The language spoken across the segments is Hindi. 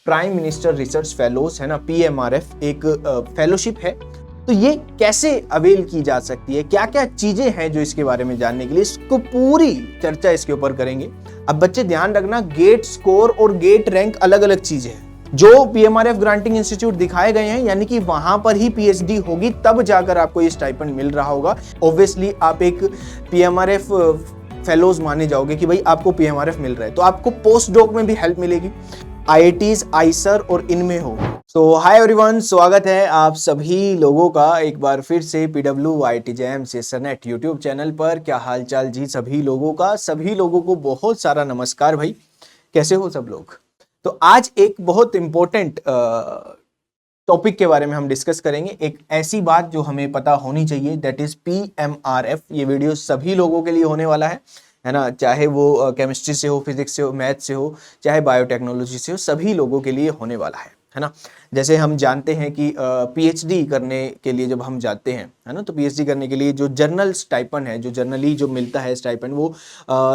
प्राइम मिनिस्टर रिसर्च फेलोज है ना, PMRF एक फेलोशिप है। तो ये कैसे अवेल की जा सकती है, क्या क्या चीजें हैं जो इसके बारे में जानने के लिए इसको पूरी चर्चा इसके ऊपर करेंगे। अब बच्चे ध्यान रखना, गेट स्कोर और गेट रैंक अलग अलग चीजें हैं। जो PMRF ग्रांटिंग इंस्टीट्यूट दिखाए गए हैं यानी कि वहां पर ही PhD होगी, तब जाकर आपको ये स्टाइपेंड मिल रहा होगा। ऑब्वियसली आप एक PMRF फेलोज माने जाओगे कि भाई आपको PMRF मिल रहा है, तो आपको पोस्ट डॉक में भी हेल्प मिलेगी, IITs, आइसर और इनमें हो। सो हाय एवरीवन, स्वागत है आप सभी लोगों का एक बार फिर से PWIT जैम सेशनेट यूट्यूब चैनल पर। क्या हाल चाल जी सभी लोगों का? सभी लोगों को बहुत सारा नमस्कार भाई, कैसे हो सब लोग? तो आज एक बहुत इंपॉर्टेंट टॉपिक के बारे में हम डिस्कस करेंगे, एक ऐसी बात जो हमें पता होनी चाहिए, दैट इज PMRF। ये वीडियो सभी लोगों के लिए होने वाला है ना, चाहे वो केमिस्ट्री से हो, फिजिक्स से हो, मैथ से हो, चाहे बायोटेक्नोलॉजी से हो, सभी लोगों के लिए होने वाला है ना। जैसे हम जानते हैं कि PhD करने के लिए जब हम जाते हैं, है ना, तो PhD करने के लिए जो जर्नल स्टाइपेंड है, जो जर्नली जो मिलता है स्टाइपेंड, वो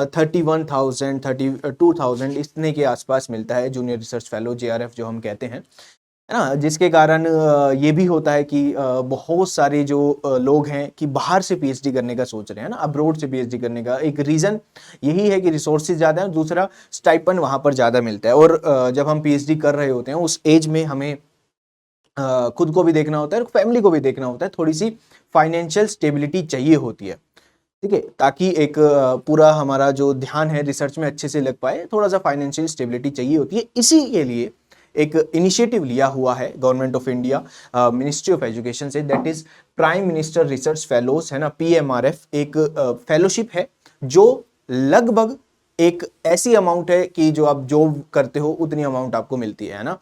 31,000 32,000 इतने के आसपास मिलता है, जूनियर रिसर्च फेलो JRF जो हम कहते हैं, है ना। जिसके कारण ये भी होता है कि बहुत सारे जो लोग हैं कि बाहर से PhD करने का सोच रहे हैं ना, अब्रोड से PhD करने का एक रीज़न यही है कि रिसोर्सेज ज़्यादा है, दूसरा स्टाइपेंड वहाँ पर ज़्यादा मिलता है। और जब हम PhD कर रहे होते हैं उस एज में हमें खुद को भी देखना होता है और फैमिली को भी देखना होता है, थोड़ी सी फाइनेंशियल स्टेबिलिटी चाहिए होती है, ठीक है, ताकि एक पूरा हमारा जो ध्यान है रिसर्च में अच्छे से लग पाए, थोड़ा सा फाइनेंशियल स्टेबिलिटी चाहिए होती है। इसी के लिए एक इनिशिएटिव लिया हुआ है government of India, ministry of education से, that is prime minister research fellows है ना, PMRF एक फेलोशिप है जो लगभग एक ऐसी अमाउंट है कि जो आप जॉब करते हो उतनी अमाउंट आपको मिलती है ना।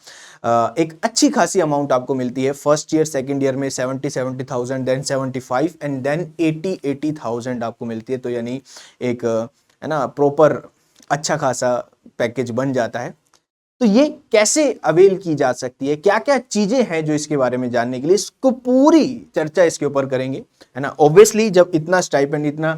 एक अच्छी खासी अमाउंट आपको मिलती है। फर्स्ट ईयर सेकंड ईयर में 70,000, देन 75 एंड देन 80,000 आपको मिलती है। तो यानी एक है ना प्रॉपर अच्छा खासा पैकेज बन जाता है। तो ये कैसे अवेल की जा सकती है, क्या क्या चीजें हैं जो इसके बारे में जानने के लिए इसको पूरी चर्चा इसके ऊपर करेंगे, है ना। ऑब्वियसली जब इतना स्टाइपेंड, इतना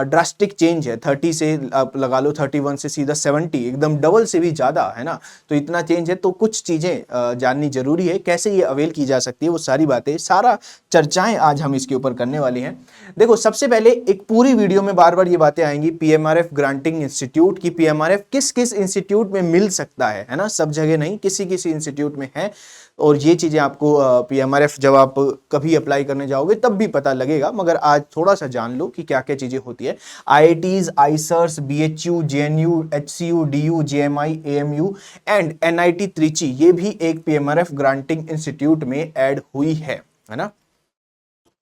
ड्रास्टिक चेंज है, 30 से आप लगा लो 31 से सीधा 70, एकदम डबल से भी ज्यादा, है ना। तो इतना चेंज है तो कुछ चीजें जाननी जरूरी है, कैसे ये अवेल की जा सकती है, वो सारी बातें, सारा चर्चाएं आज हम इसके ऊपर करने वाले हैं। देखो, सबसे पहले एक पूरी वीडियो में बार बार ये बातें आएंगी PMRF ग्रांटिंग इंस्टीट्यूट की, PMRF किस किस इंस्टीट्यूट में मिल सकता है ना, सब जगह नहीं, किसी किसी इंस्टीट्यूट में है। और ये चीजें आपको PMRF जब आप कभी अप्लाई करने जाओगे तब भी पता लगेगा, मगर आज थोड़ा सा जान लो कि क्या क्या चीजें होती है। IITs, आइसर्स, BHU, JNU, HCU, DU, JMI, AMU and NIT Trichy, ये भी एक PMRF ग्रांटिंग इंस्टीट्यूट में ऐड हुई है ना।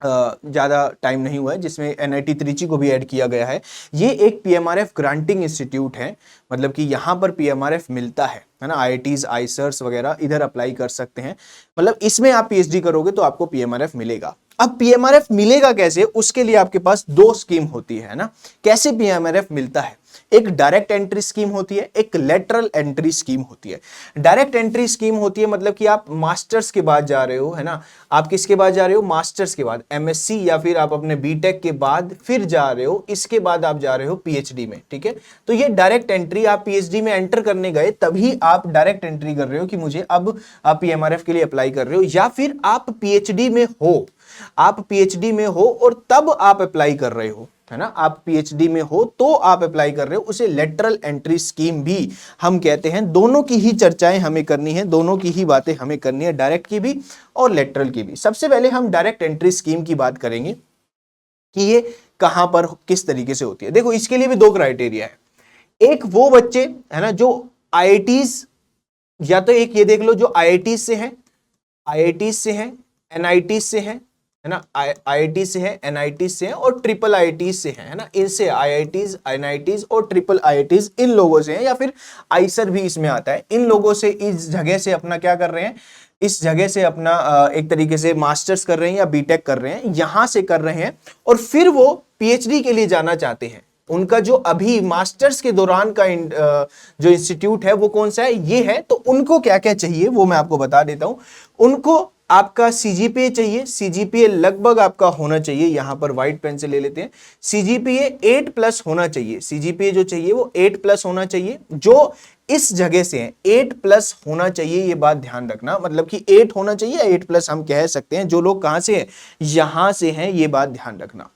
ज़्यादा टाइम नहीं हुआ है जिसमें NIT त्रिची को भी ऐड किया गया है। ये एक PMRF ग्रांटिंग इंस्टीट्यूट है, मतलब कि यहाँ पर PMRF मिलता है ना। IITs, आइसर्स वगैरह इधर अप्लाई कर सकते हैं, मतलब इसमें आप PhD करोगे तो आपको PMRF मिलेगा। अब PMRF मिलेगा कैसे, उसके लिए आपके पास दो स्कीम होती है ना। कैसे PMRF मिलता है, एक डायरेक्ट एंट्री स्कीम होती है, एक लेटरल एंट्री स्कीम होती है। डायरेक्ट एंट्री स्कीम होती है मतलब कि आप मास्टर्स के बाद जा रहे हो, है ना, आप किसके बाद जा रहे हो, मास्टर्स के बाद, MSc या फिर आप अपने BTech के बाद फिर जा रहे हो, इसके बाद आप जा रहे हो PhD में, ठीक है। तो ये डायरेक्ट एंट्री, आप PhD में एंटर करने गए तभी आप डायरेक्ट एंट्री कर रहे हो कि मुझे अब आप PMRF के लिए अप्लाई कर रहे हो, या फिर आप PhD में हो, आप PhD में हो और तब आप अप्लाई कर रहे हो, है ना। आप PhD में हो तो आप अप्लाई कर रहे हो, उसे लेटरल एंट्री स्कीम भी हम कहते हैं। दोनों की ही चर्चाएं हमें करनी है, दोनों की ही बातें हमें करनी है, डायरेक्ट की भी और लेटरल की भी। सबसे पहले हम डायरेक्ट एंट्री स्कीम की बात करेंगे कि ये कहां पर किस तरीके से होती है। देखो, इसके लिए भी दो क्राइटेरिया है। एक वो बच्चे, है ना, जो IITs, या तो एक ये देख लो जो IITs से हैं, IITs से हैं, NITs से हैं, है ना, IIT से है, NIT से है और ट्रिपल IIT से है ना। इनसे IITs, NITs और ट्रिपल IITs, इन लोगों से है, या फिर आइसर भी इसमें आता है। इन लोगों से इस जगह से अपना क्या कर रहे हैं, इस जगह से अपना एक तरीके से मास्टर्स कर रहे हैं या BTech कर रहे हैं, यहां से कर रहे हैं, और फिर वो PhD के लिए जाना चाहते हैं। उनका जो अभी मास्टर्स के दौरान का जो इंस्टीट्यूट है वो कौन सा है, ये है। तो उनको क्या क्या चाहिए वो मैं आपको बता देता हूं। उनको आपका सीजीपीए चाहिए, सीजीपीए लगभग आपका होना चाहिए, यहां पर व्हाइट पेन से ले लेते हैं, सीजीपीए 8+ होना चाहिए, सीजीपीए जो चाहिए वो 8+ होना चाहिए, जो इस जगह से है 8+ होना चाहिए, ये बात ध्यान रखना, मतलब कि 8 होना चाहिए, 8+ हम कह सकते हैं, जो लोग कहां से हैं, यहां से हैं, ये बात ध्यान रखना।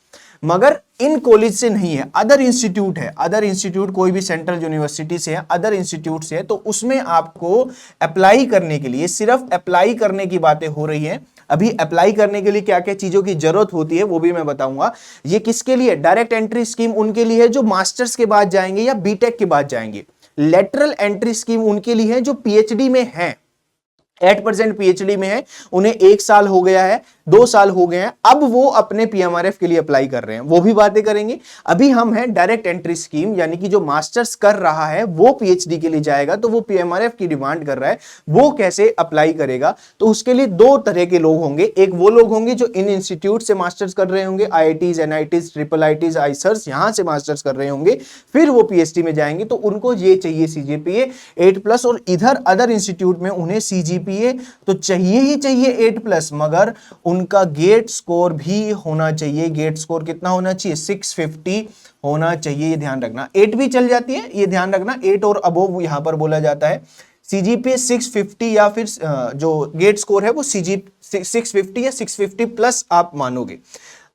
मगर इन कॉलेज से नहीं है, अदर इंस्टीट्यूट है, अदर इंस्टीट्यूट कोई भी सेंट्रल यूनिवर्सिटी से है, अदर इंस्टीट्यूट से है, तो उसमें आपको अप्लाई करने के लिए, सिर्फ अप्लाई करने की बातें हो रही हैं। अभी अप्लाई करने के लिए क्या क्या चीजों की जरूरत होती है वो भी मैं बताऊंगा। ये किसके लिए, डायरेक्ट एंट्री स्कीम उनके लिए है जो मास्टर्स के बाद जाएंगे या बीटेक के बाद जाएंगे। लेटरल एंट्री स्कीम उनके लिए है जो पीएचडी में है, 8% पीएचडी में है, उन्हें 1 साल हो गया है, 2 साल हो गए हैं, अब वो अपने पीएमआरएफ के लिए अप्लाई कर रहे हैं, वो भी बातें करेंगे। अभी हम हैं डायरेक्ट एंट्री स्कीम, यानी कि जो मास्टर्स कर रहा है वो पीएचडी के लिए जाएगा, तो वो पीएमआरएफ की डिमांड कर रहा है, वो कैसे अप्लाई करेगा। तो उसके लिए 2 तरह के लोग होंगे, एक वो लोग होंगे जो इन इंस्टीट्यूट से मास्टर्स कर रहे होंगे, आईआईटीज, एनआईटीज, ट्रिपल आईटीज, आईसर्स, यहां से मास्टर्स कर रहे होंगे, फिर वो पीएचडी में जाएंगे, तो उनको ये चाहिए सीजीपीए 8+, और इधर अदर इंस्टीट्यूट में उन्हें सीजीपीए तो चाहिए ही चाहिए 8+, मगर उनका गेट स्कोर भी होना चाहिए। गेट स्कोर कितना होना चाहिए, 650 होना चाहिए, ये ध्यान रखना। 8 भी चल जाती है, ये ध्यान रखना, 8 और अबोव यहां पर बोला जाता है। सीजीपीए 650 या फिर जो गेट स्कोर है वो 650 या 650+ आप मानोगे।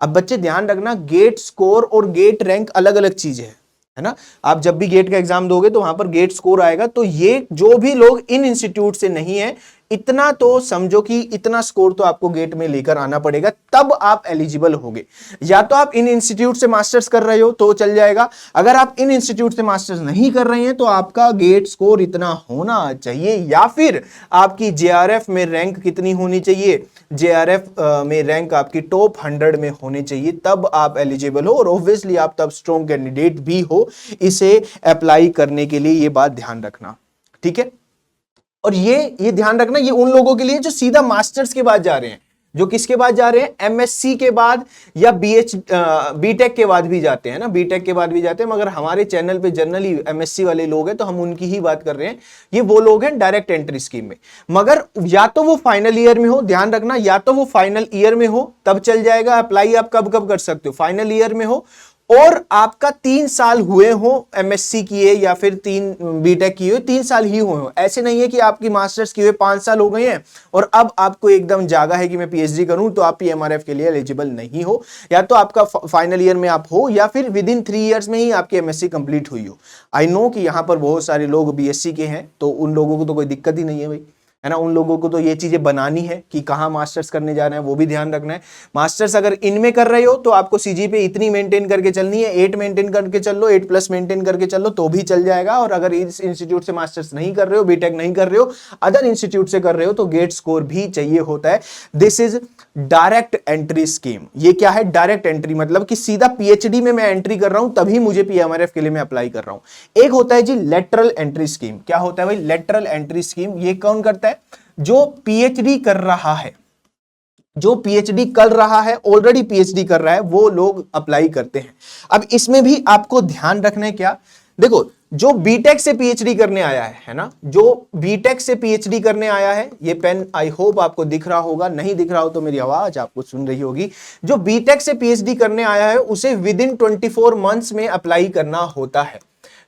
अब बच्चे ध्यान रखना, गेट स्कोर और गेट रैंक अलग अलग चीजें है ना। आप जब भी गेट का एग्जाम दोगे तो वहां पर गेट स्कोर आएगा, तो ये जो भी लोग इन इंस्टीट्यूट से नहीं है, इतना तो समझो कि इतना स्कोर तो आपको गेट में लेकर आना पड़ेगा, तब आप एलिजिबल होगे। या तो आप इन इंस्टीट्यूट से मास्टर्स कर रहे हो तो चल जाएगा, अगर आप इन इंस्टीट्यूट से मास्टर्स नहीं कर रहे हैं तो आपका गेट स्कोर इतना होना चाहिए, या फिर आपकी जेआरएफ में रैंक कितनी होनी चाहिए, जेआरएफ में रैंक आपकी टॉप 100 में होनी चाहिए, तब आप एलिजिबल हो, और ऑब्वियसली आप तब स्ट्रॉन्ग कैंडिडेट भी हो इसे अप्लाई करने के लिए, ये बात ध्यान रखना, ठीक है। और ये ध्यान रखना, ये उन लोगों के लिए जो सीधा मास्टर्स के बाद जा रहे हैं, जो किसके बाद जा रहे हैं, एमएससी के बाद या बीटेक के बाद भी जाते हैं ना, बीटेक के बाद भी जाते हैं, मगर हमारे चैनल पे जनरली एमएससी वाले लोग हैं तो हम उनकी ही बात कर रहे हैं। ये वो लोग हैं डायरेक्ट एंट्री स्कीम में, मगर या तो वो फाइनल ईयर में हो, ध्यान रखना, या तो वो फाइनल ईयर में हो तब चल जाएगा अप्लाई। आप कब कब कर सकते हो, फाइनल ईयर में हो और आपका 3 साल हुए हो एमएससी किए या फिर 3 बीटेक किए हुए, 3 साल ही हुए हो। ऐसे नहीं है कि आपकी मास्टर्स किए हुए 5 साल हो गए हैं और अब आपको एकदम जागा है कि मैं पीएचडी करूं, तो आप पीएमआरएफ के लिए एलिजिबल नहीं हो। या तो आपका फाइनल ईयर में आप हो, या फिर विद इन 3 इयर्स में ही आपकी एमएससी कंप्लीट हुई हो। आई नो कि यहां पर बहुत सारे लोग बीएससी के हैं, तो उन लोगों को तो कोई दिक्कत ही नहीं है भाई, है ना। उन लोगों को तो ये चीजें बनानी है कि कहाँ मास्टर्स करने जा रहे हैं, वो भी ध्यान रखना है। मास्टर्स अगर इनमें कर रहे हो तो आपको सीजीपीए इतनी मेंटेन करके चलनी है, 8 मेंटेन करके चल लो, 8+ मेंटेन करके चल लो तो भी चल जाएगा। और अगर इस इंस्टीट्यूट से मास्टर्स नहीं कर रहे हो, बीटेक नहीं कर रहे हो, अदर इंस्टीट्यूट से कर रहे हो, तो गेट स्कोर भी चाहिए होता है। This is direct entry scheme. ये क्या है, डायरेक्ट एंट्री, मतलब कि सीधा पीएचडी में मैं एंट्री कर रहा हूं तभी मुझे पीएमआरएफ के लिए मैं अप्लाई कर रहा हूं। एक होता है जी लेटरल एंट्री स्कीम। क्या होता है भाई, लेटरल एंट्री स्कीम। ये कौन करता है, जो पीएचडी कर रहा है, जो पीएचडी कर रहा है, ऑलरेडी पीएचडी कर रहा है, वो लोग अप्लाई करते हैं। अब इसमें भी आपको ध्यान रखना है क्या, देखो जो बीटेक से पीएचडी करने आया है ना, जो बीटेक से पीएचडी करने आया है, ये पेन आई होप आपको दिख रहा होगा, नहीं दिख रहा हो तो मेरी आवाज आपको सुन रही होगी। जो बीटेक से पीएचडी करने आया है उसे विद इन 24 मंथ्स में अप्लाई करना होता है।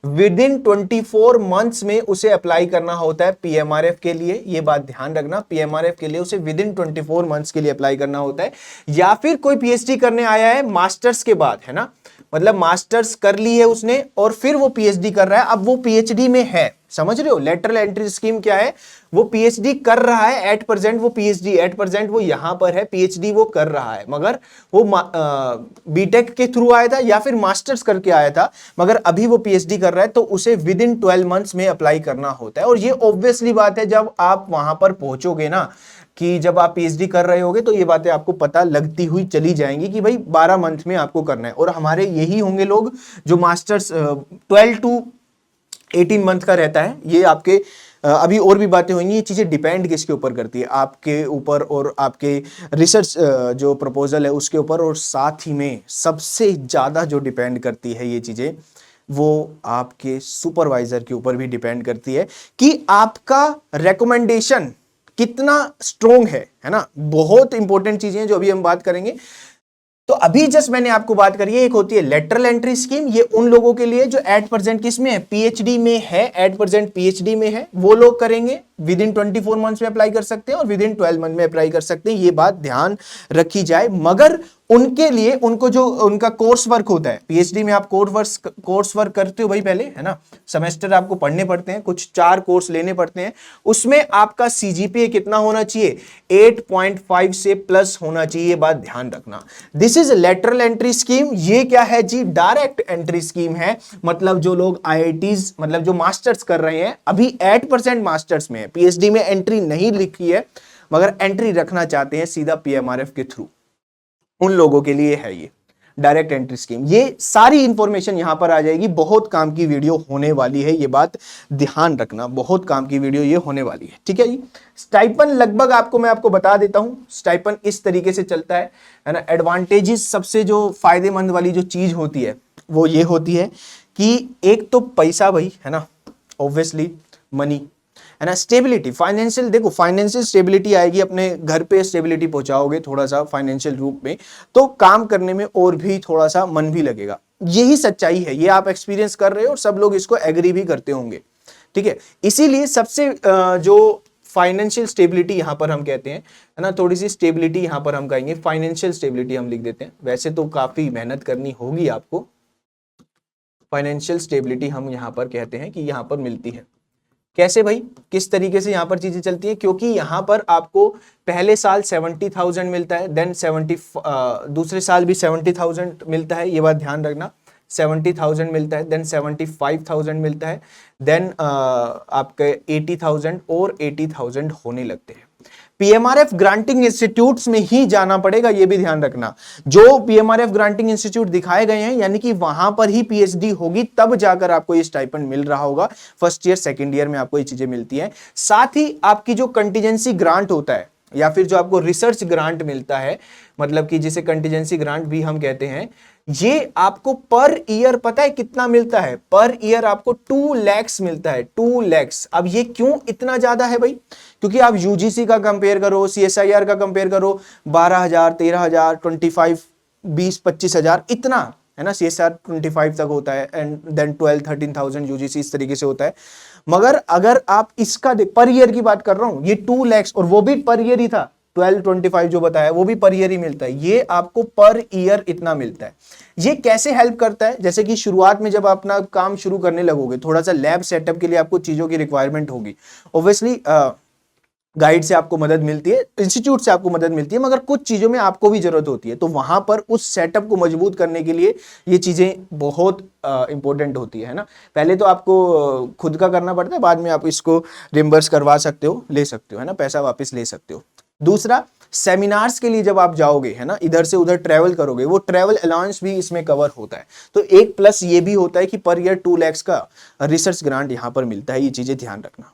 विद इन 24 मंथ्स में उसे अप्लाई करना होता है पीएमआरएफ के लिए। ये बात ध्यान रखना, पीएमआरएफ के लिए उसे विद इन 24 मंथ्स के लिए अप्लाई करना होता है। या फिर कोई पीएचडी करने आया है मास्टर्स के बाद, है ना, मतलब मास्टर्स कर ली है उसने और फिर वो पीएचडी कर रहा है, अब वो पीएचडी में है, समझ रहे हो। लेटरल एंट्री स्कीम क्या है, वो पीएचडी कर रहा है, 8% वो पीएचडी, 8% वो यहां पर है, पीएचडी वो कर रहा है, मगर वो बीटेक के थ्रू आया था या फिर मास्टर्स करके आया था, मगर अभी वो पीएचडी कर रहा है, तो उसे विद इन 12 मंथ्स में अप्लाई करना होता है। और ये ऑब्वियसली बात है, जब आप वहां पर पहुंचोगे ना, कि जब आप पीएचडी कर रहे होगे तो ये बातें आपको पता लगती हुई चली जाएंगी कि भाई 12 मंथ में आपको करना है। और हमारे यही होंगे लोग जो मास्टर्स 12 to 18 मंथ का रहता है। ये आपके अभी और भी बातें होंगी, ये चीज़ें डिपेंड किसके ऊपर करती है, आपके ऊपर और आपके रिसर्च जो प्रपोजल है उसके ऊपर, और साथ ही में सबसे ज़्यादा जो डिपेंड करती है ये चीज़ें, वो आपके सुपरवाइजर के ऊपर भी डिपेंड करती है कि आपका रिकमेंडेशन कितना स्ट्रोंग है ना। बहुत इंपॉर्टेंट चीजें हैं जो अभी हम बात करेंगे। तो अभी जस्ट मैंने आपको बात करी है, एक होती है लेटरल एंट्री स्कीम, ये उन लोगों के लिए जो एट प्रेजेंट किस में है, पीएचडी में है, एट प्रेजेंट पीएचडी में है, वो लोग करेंगे। विद इन 24 मंथ्स में अप्लाई कर सकते हैं और विद इन 12 मंथ में अप्लाई कर सकते हैं, ये बात ध्यान रखी जाए। मगर उनके लिए उनको जो उनका कोर्स वर्क होता है, पीएचडी में आप कोर्स वर्क करते हो भाई पहले, है ना, सेमेस्टर आपको पढ़ने पड़ते हैं, कुछ 4 कोर्स लेने पड़ते हैं, उसमें आपका सीजीपीए कितना होना चाहिए, 8.5 से प्लस होना चाहिए, ये बात ध्यान रखना। This is lateral entry scheme. ये क्या है जी, डायरेक्ट एंट्री स्कीम है। मतलब जो लोग आईआईटीज, मतलब जो मास्टर्स कर रहे हैं, अभी 8% मास्टर्स में है, पीएचडी में एंट्री नहीं लिखी है, मगर एंट्री रखना चाहते हैं सीधा पीएमआरएफ के थ्रू, उन लोगों के लिए है ये डायरेक्ट एंट्री स्कीम। ये सारी इंफॉर्मेशन यहां पर आ जाएगी। बहुत काम की वीडियो होने वाली है, ये बात ध्यान रखना, बहुत काम की वीडियो ये होने वाली है, ठीक है जी। स्टाइपन लगभग मैं आपको बता देता हूं, स्टाइपन इस तरीके से चलता है ना। एडवांटेजेस, सबसे जो फायदेमंद वाली जो चीज होती है वो ये होती है कि एक तो पैसा भाई, है ना, ऑब्वियसली मनी, है ना, स्टेबिलिटी, फाइनेंशियल, देखो फाइनेंशियल स्टेबिलिटी आएगी, अपने घर पे स्टेबिलिटी पहुंचाओगे थोड़ा सा फाइनेंशियल रूप में, तो काम करने में और भी थोड़ा सा मन भी लगेगा। यही सच्चाई है, ये आप एक्सपीरियंस कर रहे हो और सब लोग इसको एग्री भी करते होंगे, ठीक है। इसीलिए सबसे जो फाइनेंशियल स्टेबिलिटी यहां पर हम कहते हैं, है ना, थोड़ी सी स्टेबिलिटी यहां पर हम कहेंगे, फाइनेंशियल स्टेबिलिटी हम लिख देते हैं। वैसे तो काफी मेहनत करनी होगी आपको, फाइनेंशियल स्टेबिलिटी हम यहां पर कहते हैं कि यहां पर मिलती है। कैसे भाई, किस तरीके से यहां पर चीजें चलती हैं, क्योंकि यहां पर आपको पहले साल 70,000 मिलता है, देन दूसरे साल भी 70,000 मिलता है, ये बात ध्यान रखना, 70,000 मिलता है, देन 75,000 मिलता है, देन आपके 80,000 और 80,000 होने लगते हैं। पीएमआरएफ ग्रांटिंग इंस्टीट्यूट्स में ही जाना पड़ेगा, ये भी ध्यान रखना। जो पीएमआरएफ ग्रांटिंग इंस्टीट्यूट दिखाए गए हैं, यानी कि वहां पर ही पीएचडी होगी, तब जाकर आपको ये स्टाइपेंड मिल रहा होगा। फर्स्ट ईयर सेकंड ईयर में आपको ये चीजें मिलती हैं। साथ ही आपकी जो कंटीजेंसी ग्रांट होता है, या फिर जो आपको रिसर्च ग्रांट मिलता है, मतलब कि जिसे कंटीजेंसी ग्रांट भी हम कहते हैं, ये आपको पर ईयर पता है कितना मिलता है, पर ईयर आपको 2 lakhs मिलता है, 2 lakhs। अब ये क्यों इतना ज्यादा है भाई, क्योंकि आप यूजीसी का कंपेयर करो, सीएसआईआर का कंपेयर करो, 12,000, 13,000, 25, 20-25,000 इतना है ना, सीएसआर 25 तक होता है, एंड देन 12-13,000 यूजीसी इस तरीके से होता है। मगर अगर आप इसका पर ईयर की बात कर रहा हूं, ये 2 lakhs, और वो भी पर ईयर ही था, 12-25 जो बताया वो भी पर ईयर ही मिलता है, ये आपको पर ईयर इतना मिलता है। ये कैसे हेल्प करता है, जैसे कि शुरुआत में जब आप अपना काम शुरू करने लगोगे, थोड़ा सा लैब सेटअप के लिए आपको चीजों की रिक्वायरमेंट होगी, ऑब्वियसली गाइड से आपको मदद मिलती है, इंस्टीट्यूट से आपको मदद मिलती है, मगर कुछ चीजों में आपको भी जरूरत होती है, तो वहां पर उस सेटअप को मजबूत करने के लिए ये चीजें बहुत इंपॉर्टेंट होती है ना। पहले तो आपको खुद का करना पड़ता है, बाद में आप इसको रिम्बर्स करवा सकते हो, ले सकते हो, है ना, पैसा वापस ले सकते हो। दूसरा, सेमिनार्स के लिए जब आप जाओगे, है ना, इधर से उधर ट्रैवल करोगे, वो ट्रैवल अलाउंस भी इसमें कवर होता है। तो एक प्लस ये भी होता है कि पर ईयर 2 lakhs का रिसर्च ग्रांट यहां पर मिलता है, ये चीजें ध्यान रखना।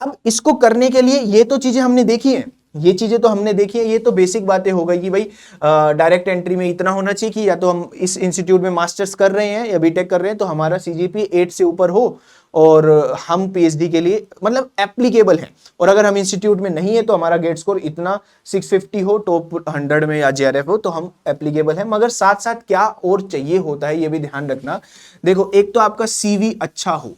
अब इसको करने के लिए ये तो चीजें हमने देखी हैं, ये चीजें तो हमने देखी है, ये तो बेसिक बातें हो गई कि भाई डायरेक्ट एंट्री में इतना होना चाहिए कि या तो हम इस इंस्टीट्यूट में मास्टर्स कर रहे हैं या बीटेक कर रहे हैं तो हमारा सीजीपी 8 से ऊपर हो और हम पीएचडी के लिए मतलब एप्लीकेबल है, और अगर हम इंस्टीट्यूट में नहीं है तो हमारा गेट स्कोर इतना 650 हो, टॉप 100 में या जेआरएफ हो, तो हम एप्लीकेबल है। मगर साथ साथ क्या और चाहिए होता है ये भी ध्यान रखना। देखो, एक तो आपका सीवी अच्छा हो,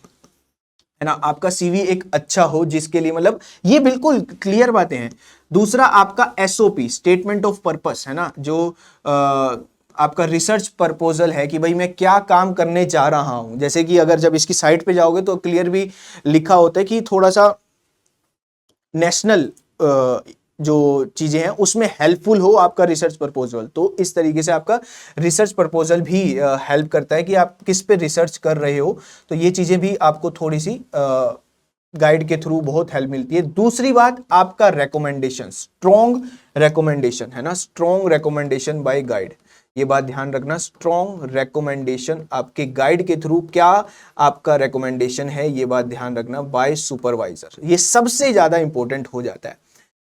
है ना, आपका सीवी एक अच्छा हो, जिसके लिए मतलब ये बिल्कुल क्लियर बातें हैं। दूसरा, आपका एसओपी, स्टेटमेंट ऑफ पर्पस, है ना, जो आपका रिसर्च प्रपोजल है कि भाई मैं क्या काम करने जा रहा हूं। जैसे कि अगर जब इसकी साइट पे जाओगे तो क्लियर भी लिखा होता है कि थोड़ा सा नेशनल जो चीजें हैं उसमें हेल्पफुल हो आपका रिसर्च प्रपोजल। तो इस तरीके से आपका रिसर्च प्रपोजल भी हेल्प करता है कि आप किस पे रिसर्च कर रहे हो, तो ये चीजें भी आपको थोड़ी सी गाइड के थ्रू बहुत हेल्प मिलती है। दूसरी बात, आपका रेकमेंडेशन, स्ट्रॉन्ग रेकमेंडेशन, है ना, स्ट्रॉन्ग रेकमेंडेशन बाय गाइड, ये बात ध्यान रखना। स्ट्रॉन्ग रेकमेंडेशन आपके गाइड के थ्रू, क्या आपका रेकमेंडेशन है, ये बात ध्यान रखना, बाय सुपरवाइजर, ये सबसे ज्यादा इंपॉर्टेंट हो जाता है।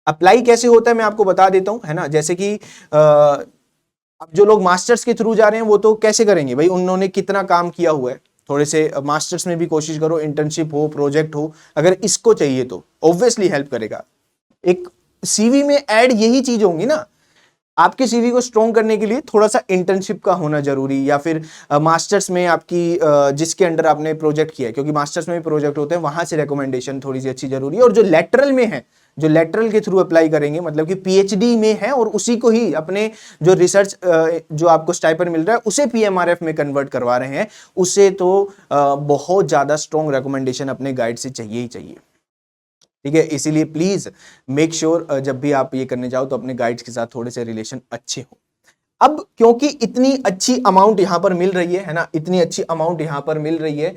अप्लाई कैसे होता है मैं आपको बता देता हूं, है ना। जैसे कि अब जो लोग मास्टर्स के थ्रू जा रहे हैं वो तो कैसे करेंगे भाई, उन्होंने कितना काम किया हुआ है, थोड़े से मास्टर्स में भी कोशिश करो, इंटर्नशिप हो, प्रोजेक्ट हो, अगर इसको चाहिए तो ऑब्वियसली हेल्प करेगा। एक सीवी में ऐड यही चीज होंगी ना। आपके सीवी को स्ट्रॉन्ग करने के लिए थोड़ा सा इंटर्नशिप का होना जरूरी, या फिर मास्टर्स में आपकी जिसके अंडर आपने प्रोजेक्ट किया है, क्योंकि मास्टर्स में भी प्रोजेक्ट होते हैं, वहां से रिकमेंडेशन थोड़ी सी अच्छी जरूरी है। और जो लेटरल में है, जो लेटरल के थ्रू अप्लाई करेंगे, मतलब कि पीएचडी में है और उसी को ही अपने जो रिसर्च जो आपको स्टाइपेंड मिल रहा है उसे पीएमआरएफ में कन्वर्ट करवा रहे हैं, उसे तो बहुत ज्यादा स्ट्रॉन्ग रिकमेंडेशन अपने गाइड से चाहिए ही चाहिए। ठीक है, इसीलिए प्लीज मेक श्योर जब भी आप ये करने जाओ तो अपने गाइड्स के साथ थोड़े से रिलेशन अच्छे हो। अब क्योंकि इतनी अच्छी अमाउंट यहां पर मिल रही है ना, इतनी अच्छी अमाउंट यहां पर मिल रही है,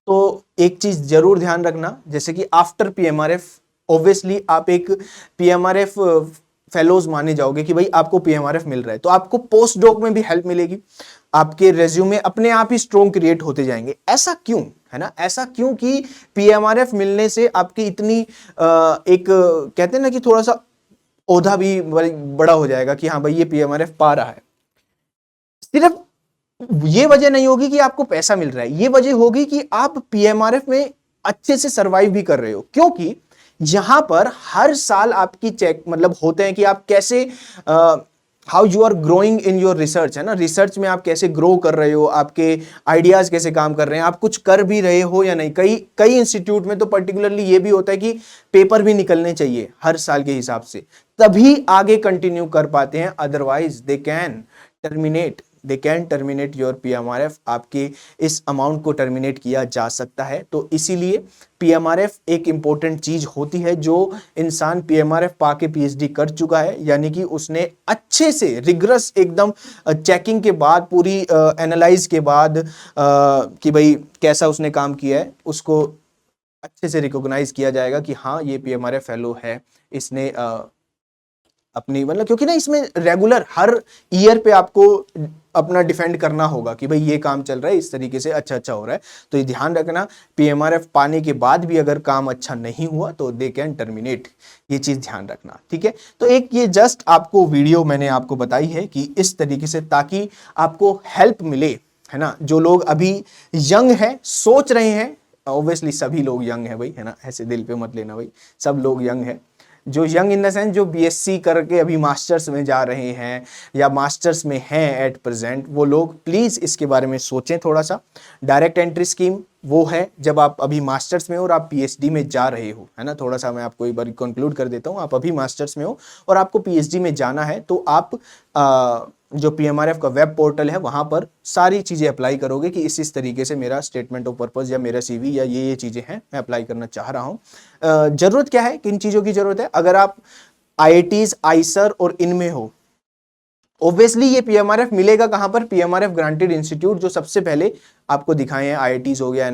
तो एक चीज जरूर ध्यान रखना, जैसे कि आफ्टर पीएमआरएफ ऑब्वियसली आप एक पीएमआरएफ फेलोज माने जाओगे कि भाई आपको पीएमआरएफ मिल रहा है, तो आपको पोस्ट डॉक में भी हेल्प मिलेगी, आपके रेज्यूमे अपने आप ही स्ट्रॉन्ग क्रिएट होते जाएंगे। ऐसा क्यों है ना, ऐसा क्यों कि पीएमआरएफ मिलने से आपकी इतनी एक कहते हैं ना कि थोड़ा सा ओधा भी बड़ा हो जाएगा कि हाँ भाई ये पीएमआरएफ पा रहा है। सिर्फ ये वजह नहीं होगी कि आपको पैसा मिल रहा है, ये वजह होगी कि आप पीएमआरएफ में अच्छे से सरवाइव भी कर रहे हो, क्योंकि यहां पर हर साल आपकी चेक मतलब होते हैं कि आप कैसे how you are growing in your research, है ना, रिसर्च में आप कैसे ग्रो कर रहे हो, आपके आइडियाज कैसे काम कर रहे हैं, आप कुछ कर भी रहे हो या नहीं। कई कई इंस्टीट्यूट में तो पर्टिकुलरली ये भी होता है कि पेपर भी निकलने चाहिए हर साल के हिसाब से, तभी आगे कंटिन्यू कर पाते हैं, otherwise they can terminate your PMRF, आपके इस अमाउंट को टर्मिनेट किया जा सकता है। तो इसीलिए पीएमआरएफ एक इंपॉर्टेंट चीज होती है। जो इंसान पीएमआरएफ पाके पीएचडी कर चुका है, यानी कि उसने अच्छे से रिगरस एकदम चेकिंग के बाद, पूरी एनालाइज के बाद कि भाई कैसा उसने काम किया है, उसको अच्छे से रिकॉग्नाइज किया जाएगा कि हाँ ये पीएमआरएफ फेलो है, इसने अपनी मतलब, क्योंकि ना इसमें रेगुलर हर ईयर पे आपको अपना डिफेंड करना होगा कि भाई ये काम चल रहा है इस तरीके से, अच्छा अच्छा हो रहा है। तो ये ध्यान रखना, पीएमआरएफ पाने के बाद भी अगर काम अच्छा नहीं हुआ तो दे कैन टर्मिनेट, ये चीज ध्यान रखना। ठीक है, तो एक ये जस्ट आपको वीडियो मैंने आपको बताई है कि इस तरीके से, ताकि आपको हेल्प मिले, है ना। जो लोग अभी यंग है, सोच रहे हैं, ऑब्वियसली सभी लोग यंग है भाई, है ना, ऐसे दिल पे मत लेना भाई, सब लोग यंग है। जो यंग इन द सेंस जो बीएससी करके अभी मास्टर्स में जा रहे हैं या मास्टर्स में हैं एट प्रेजेंट, वो लोग प्लीज इसके बारे में सोचें थोड़ा सा। डायरेक्ट एंट्री स्कीम वो है जब आप अभी मास्टर्स में हो और आप पीएचडी में जा रहे हो, है ना। थोड़ा सा मैं आपको एक बार कंक्लूड कर देता हूँ, आप अभी मास्टर्स में हो और आपको पीएचडी में जाना है, तो आप जो पीएमआरएफ का वेब पोर्टल है वहां पर सारी चीजें अप्लाई करोगे कि इस तरीके से मेरा स्टेटमेंट ऑफ पर्पस या मेरा सीवी या ये चीजें हैं, मैं अप्लाई करना चाह रहा हूं। जरूरत क्या है, किन चीजों की जरूरत है, अगर आप आईआईटीज, आईसर और इनमें हो, ऑब्वियसली ये पीएमआरएफ मिलेगा कहां पर, पीएमआरएफ ग्रांटेड इंस्टीट्यूट जो सबसे पहले आपको दिखाए हैं, आईआईटीज हो गया,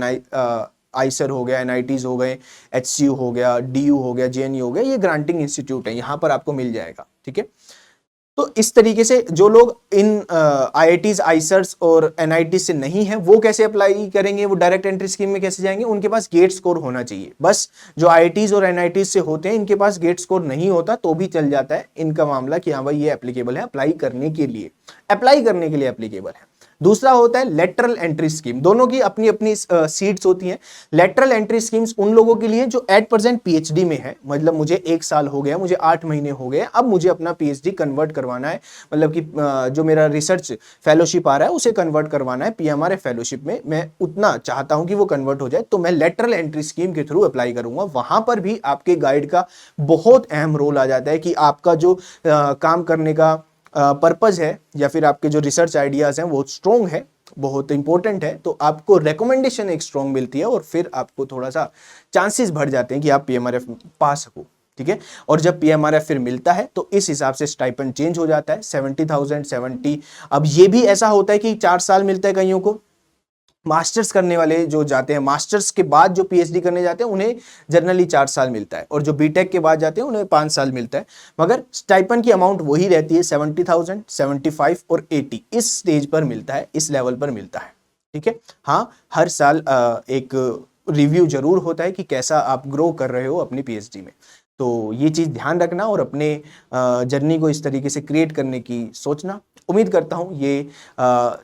आईसर हो गया, एनआईटीज हो गए, एचसीयू हो गया, डीयू हो गया, जेएनयू हो गया, ये ग्रांटिंग इंस्टीट्यूट है, यहां पर आपको मिल जाएगा। ठीक है, तो इस तरीके से जो लोग इन आईआईटीज, आईसर्स और एनआईटीज से नहीं है, वो कैसे अप्लाई करेंगे, वो डायरेक्ट एंट्री स्कीम में कैसे जाएंगे, उनके पास गेट स्कोर होना चाहिए। बस जो आईआईटीज और एनआईटीज से होते हैं, इनके पास गेट स्कोर नहीं होता तो भी चल जाता है इनका मामला कि हाँ भाई ये एप्लीकेबल है, अप्लाई करने के लिए एप्लीकेबल है। दूसरा होता है लेटरल एंट्री स्कीम, दोनों की अपनी अपनी सीट्स होती हैं। लेटरल एंट्री स्कीम्स उन लोगों के लिए जो एट प्रेजेंट पीएचडी में है, मतलब मुझे 1 साल हो गया, मुझे 8 महीने हो गए, अब मुझे अपना पीएचडी कन्वर्ट करवाना है, मतलब कि जो मेरा रिसर्च फेलोशिप आ रहा है उसे कन्वर्ट करवाना है पीएमआरएफ फेलोशिप में, मैं उतना चाहता हूं कि वो कन्वर्ट हो जाए, तो मैं लेटरल एंट्री स्कीम के थ्रू अप्लाई करूंगा। वहां पर भी आपके गाइड का बहुत अहम रोल आ जाता है कि आपका जो काम करने का पर्पज है या फिर आपके जो रिसर्च आइडियाज हैं वो स्ट्रॉन्ग है, बहुत इंपॉर्टेंट है, तो आपको रिकमेंडेशन एक स्ट्रॉन्ग मिलती है और फिर आपको थोड़ा सा चांसेस बढ़ जाते हैं कि आप पीएमआरएफ पा सको। ठीक है, और जब पीएमआरएफ फिर मिलता है तो इस हिसाब से स्टाइपेंड चेंज हो जाता है, 70,000 70। अब ये भी ऐसा होता है कि 4 साल मिलता है कईयों को, मास्टर्स करने वाले जो जाते हैं, मास्टर्स के बाद जो पीएचडी करने जाते हैं उन्हें जनरली 4 साल मिलता है, और जो बीटेक के बाद जाते हैं उन्हें 5 साल मिलता है, मगर स्टाइपेंड की अमाउंट वही रहती है, 70,000 75 और 80 इस स्टेज पर मिलता है, इस लेवल पर मिलता है। ठीक है, हाँ हर साल एक रिव्यू जरूर होता है कि कैसा आप ग्रो कर रहे हो अपनी पीएचडी में, तो ये चीज ध्यान रखना और अपने जर्नी को इस तरीके से क्रिएट करने की सोचना। उम्मीद करता हूँ ये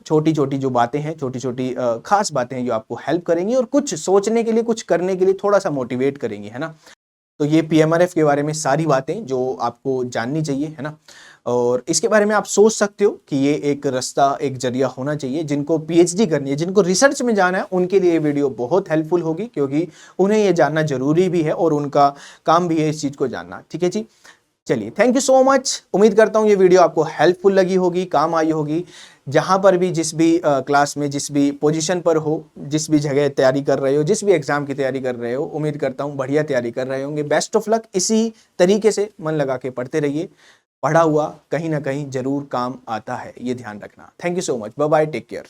छोटी छोटी जो बातें हैं, छोटी छोटी खास बातें हैं जो आपको हेल्प करेंगी और कुछ सोचने के लिए, कुछ करने के लिए थोड़ा सा मोटिवेट करेंगी, है ना। तो ये पीएमआरएफ के बारे में सारी बातें जो आपको जाननी चाहिए, है ना। और इसके बारे में आप सोच सकते हो कि ये एक रास्ता, एक जरिया होना चाहिए। जिनको पीएचडी करनी है, जिनको रिसर्च में जाना है, उनके लिए ये वीडियो बहुत हेल्पफुल होगी, क्योंकि उन्हें ये जानना जरूरी भी है और उनका काम भी है इस चीज़ को जानना। ठीक है जी, चलिए, थैंक यू सो मच। उम्मीद करता हूँ ये वीडियो आपको हेल्पफुल लगी होगी, काम आई होगी। जहाँ पर भी, जिस भी क्लास में, जिस भी पोजीशन पर हो, जिस भी जगह तैयारी कर रहे हो, जिस भी एग्जाम की तैयारी कर रहे हो, उम्मीद करता हूँ बढ़िया तैयारी कर रहे होंगे। Best of luck. इसी तरीके से मन लगा के पढ़ते रहिए। पढ़ा हुआ कहीं ना कहीं जरूर काम आता है, ये ध्यान रखना। Thank you so much. Bye bye, take care.